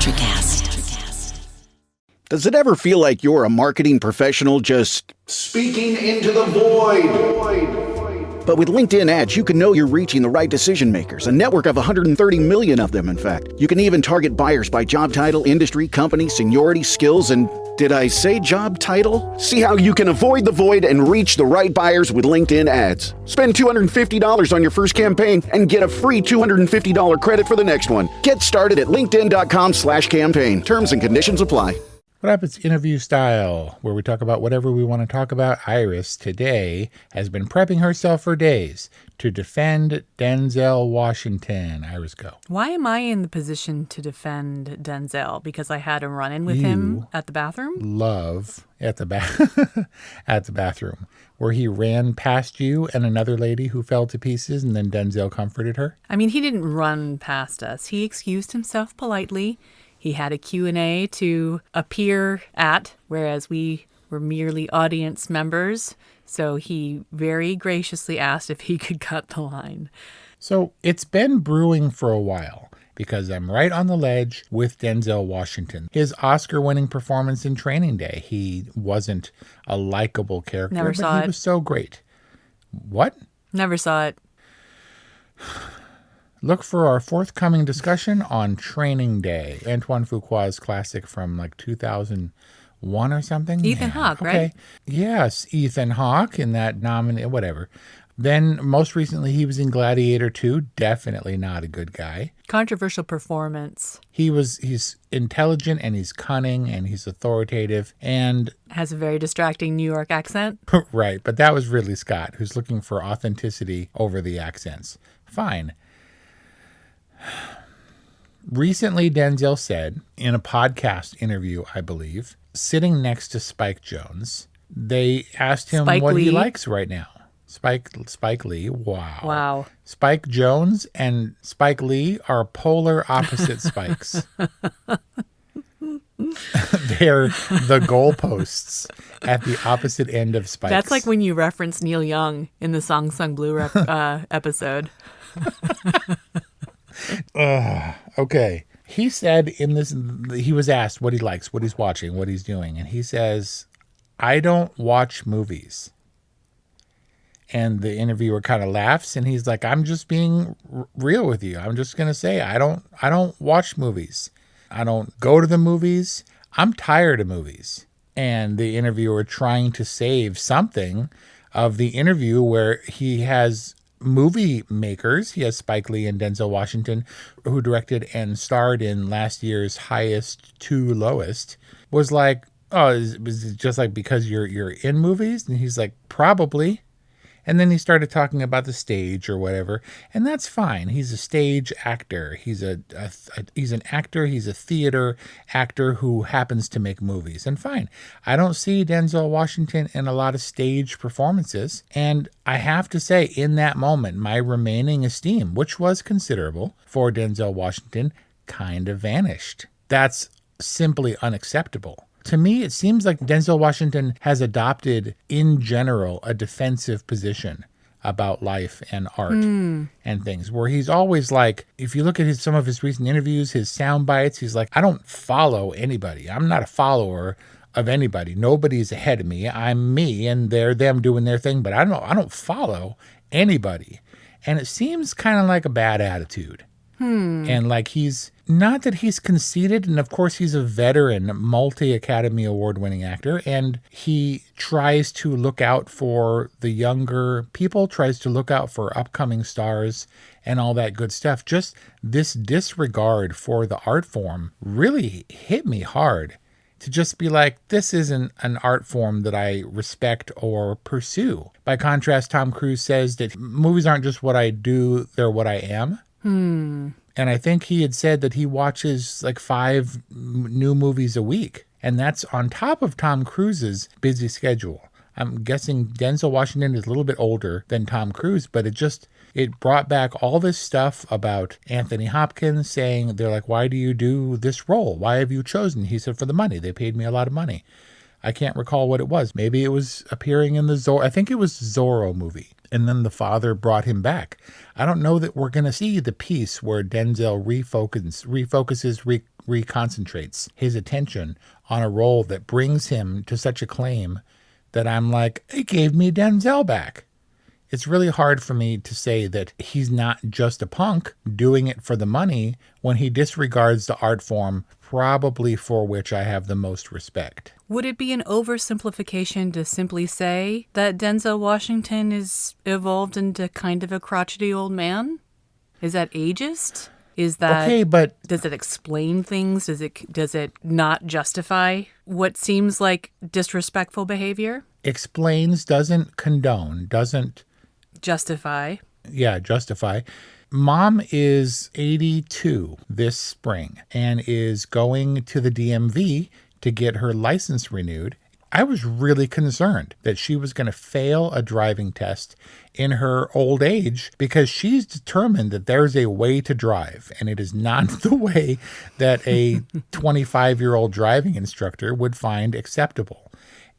Electricast. Does it ever feel like you're a marketing professional just speaking into the void? But with LinkedIn ads, you can know you're reaching the right decision makers, a network of 130 million of them, in fact. You can even target buyers by job title, industry, company, seniority, skills, and did I say job title? See how you can avoid the void and reach the right buyers with LinkedIn ads. Spend $250 on your first campaign and get a free $250 credit for the next one. Get started at linkedin.com/campaign. Terms and conditions apply. What up? It's interview style, where we talk about whatever we want to talk about. Iris today has been prepping herself for days to defend Denzel Washington. Iris, go. Why am I in the position to defend Denzel? Because I had a run-in with him at the bathroom? Love at the bathroom, where he ran past you and another lady who fell to pieces, and then Denzel comforted her. I mean, he didn't run past us. He excused himself politely. He had a Q&A to appear at, whereas we were merely audience members. So he very graciously asked if he could cut the line. So it's been brewing for a while, because I'm right on the ledge with Denzel Washington. His Oscar-winning performance in Training Day. He wasn't a likable character, Never saw but he it. was so great. What? Never saw it. Look for our forthcoming discussion on Training Day, Antoine Fuqua's classic from like 2001 or something. Ethan Hawke, right? Yes, Ethan Hawke in that whatever. Then most recently he was in Gladiator 2, definitely not a good guy. Controversial performance. He's intelligent and he's cunning and he's authoritative and Has a very distracting New York accent. right, but that was Ridley Scott, who's looking for authenticity over the accents. Fine. Recently, Denzel said in a podcast interview, I believe, sitting next to Spike Jonze, they asked him Spike what he Lee. likes right now. Spike Lee, wow. Wow. Spike Jonze and Spike Lee are polar opposite spikes. They're the goalposts at the opposite end of spikes. That's like when you reference Neil Young in the Song Sung Blue episode. Okay. He said he was asked what he likes, what he's watching, what he's doing. And he says, I don't watch movies. And the interviewer kind of laughs and he's like, I'm just being real with you. I'm just going to say, I don't watch movies. I don't go to the movies. I'm tired of movies. And the interviewer trying to save something of the interview where he has movie makers. He has Spike Lee and Denzel Washington, who directed and starred in last year's Highest to Lowest, was like, oh, is it just like because you're in movies? And he's like, probably. And then he started talking about the stage or whatever, and that's fine. He's a stage actor. He's he's an actor. He's a theater actor who happens to make movies, and fine. I don't see Denzel Washington in a lot of stage performances, and I have to say, in that moment, my remaining esteem, which was considerable for Denzel Washington, kind of vanished. That's simply unacceptable. To me, it seems like Denzel Washington has adopted, in general, a defensive position about life and art and things, where he's always like, if you look at some of his recent interviews, his sound bites, he's like, I don't follow anybody. I'm not a follower of anybody. Nobody's ahead of me. I'm me, and they're them doing their thing, but I don't follow anybody. And it seems kind of like a bad attitude. And like he's not that he's conceited, and of course he's a veteran, multi-Academy Award winning actor, and he tries to look out for the younger people, tries to look out for upcoming stars and all that good stuff. Just this disregard for the art form really hit me hard. To just be like, this isn't an art form that I respect or pursue. By contrast, Tom Cruise says that movies aren't just what I do, they're what I am. And I think he had said that he watches like 5 new movies a week. And that's on top of Tom Cruise's busy schedule. I'm guessing Denzel Washington is a little bit older than Tom Cruise, but it brought back all this stuff about Anthony Hopkins saying, they're like, why do you do this role? Why have you chosen? He said, for the money. They paid me a lot of money. I can't recall what it was. Maybe it was appearing in the Zorro. I think it was Zorro movie. And then the father brought him back. I don't know that we're going to see the piece where Denzel refocuses, reconcentrates his attention on a role that brings him to such acclaim that I'm like, it gave me Denzel back. It's really hard for me to say that he's not just a punk doing it for the money when he disregards the art form probably for which I have the most respect. Would it be an oversimplification to simply say that Denzel Washington is evolved into kind of a crotchety old man? Is that ageist? Is that okay, but does it explain things? Does it not justify what seems like disrespectful behavior? explains, doesn't condone, doesn't Justify. justify. Mom is 82 this spring and is going to the DMV to get her license renewed. I was really concerned that she was going to fail a driving test in her old age because she's determined that there's a way to drive, and it is not the way that a 25-year-old driving instructor would find acceptable.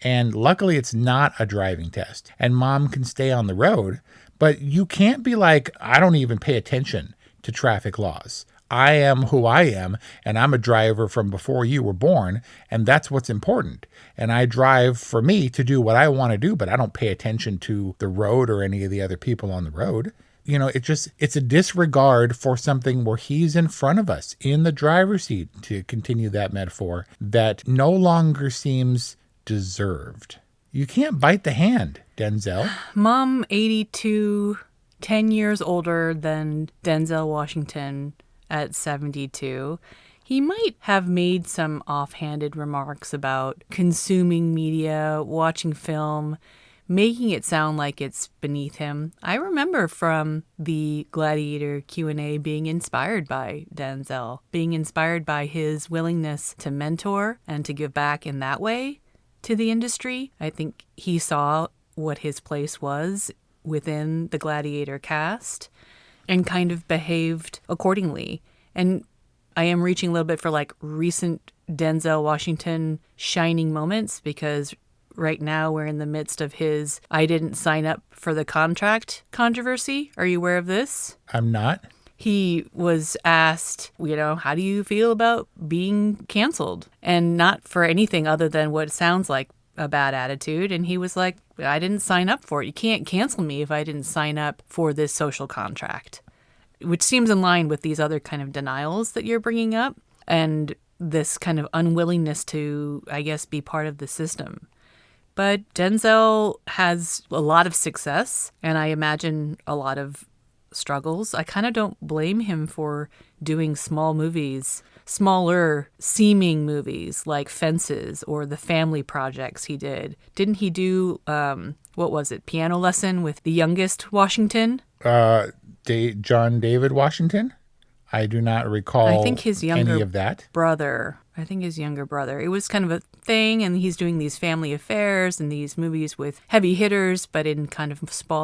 And luckily, it's not a driving test, and Mom can stay on the road, but you can't be like, I don't even pay attention to traffic laws. I am who I am, and I'm a driver from before you were born, and that's what's important. And I drive for me to do what I want to do, but I don't pay attention to the road or any of the other people on the road. You know, it's a disregard for something where he's in front of us in the driver's seat, to continue that metaphor, that no longer seems deserved. You can't bite the hand, Denzel. Mom, 82, 10 years older than Denzel Washington at 72. He might have made some offhanded remarks about consuming media, watching film, making it sound like it's beneath him. I remember from the Gladiator Q&A being inspired by Denzel, being inspired by his willingness to mentor and to give back in that way to the industry. I think he saw what his place was within the Gladiator cast and kind of behaved accordingly. And I am reaching a little bit for like recent Denzel Washington shining moments, because right now we're in the midst of his I didn't sign up for the contract controversy. Are you aware of this? I'm not. He was asked, how do you feel about being canceled? And not for anything other than what sounds like a bad attitude. And he was like, I didn't sign up for it. You can't cancel me if I didn't sign up for this social contract, which seems in line with these other kind of denials that you're bringing up and this kind of unwillingness to, I guess, be part of the system. But Denzel has a lot of success, and I imagine a lot of struggles. I kind of don't blame him for doing small movies, smaller seeming movies like Fences or the family projects he did. Didn't he do, Piano Lesson with the youngest Washington? John David Washington? I do not recall any of that. I think his younger brother. It was kind of a thing, and he's doing these family affairs and these movies with heavy hitters, but in kind of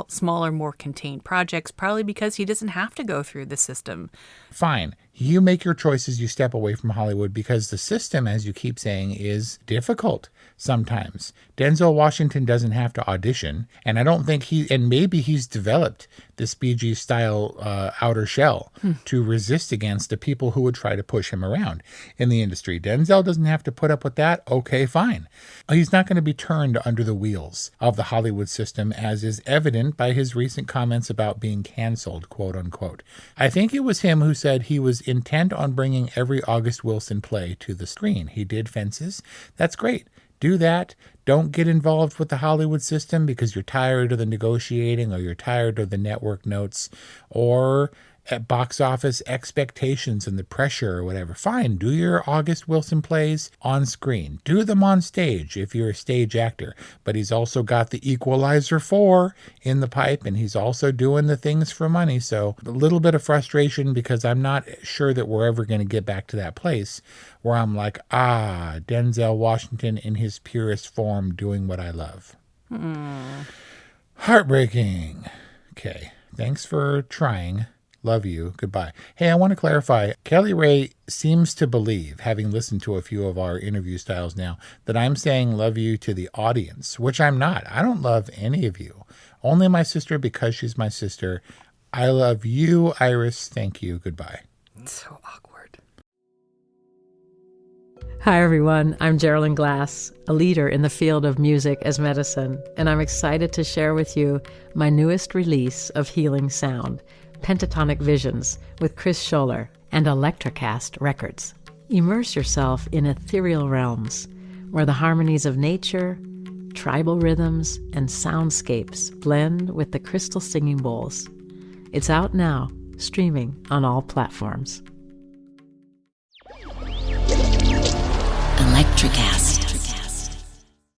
smaller, more contained projects, probably because he doesn't have to go through the system. Fine. You make your choices, you step away from Hollywood, because the system, as you keep saying, is difficult sometimes. Denzel Washington doesn't have to audition, and I don't think maybe he's developed this BG style outer shell to resist against the people who would try to push him around in the industry. Denzel doesn't have to put up with that. Okay, fine. He's not going to be turned under the wheels of the Hollywood system, as is evident by his recent comments about being canceled, quote unquote. I think it was him who said he was intent on bringing every August Wilson play to the screen. He did Fences. That's great. Do that. Don't get involved with the Hollywood system because you're tired of the negotiating, or you're tired of the network notes, or at box office expectations and the pressure or whatever. Fine, do your August Wilson plays on screen. Do them on stage if you're a stage actor. But he's also got the Equalizer 4 in the pipe, and he's also doing the things for money. So a little bit of frustration, because I'm not sure that we're ever going to get back to that place where I'm like, Denzel Washington in his purest form doing what I love. Heartbreaking. Okay, thanks for trying. Love you. Goodbye. Hey, I want to clarify. Kelly Ray seems to believe, having listened to a few of our interview styles now, that I'm saying love you to the audience, which I'm not. I don't love any of you. Only my sister, because she's my sister. I love you, Iris. Thank you. Goodbye. So awkward. Hi, everyone. I'm Geraldine Glass, a leader in the field of music as medicine, and I'm excited to share with you my newest release of healing sound, Pentatonic Visions, with Chris Scholler and Electrocast Records. Immerse yourself in ethereal realms where the harmonies of nature, tribal rhythms, and soundscapes blend with the crystal singing bowls. It's out now, streaming on all platforms. Electrocast.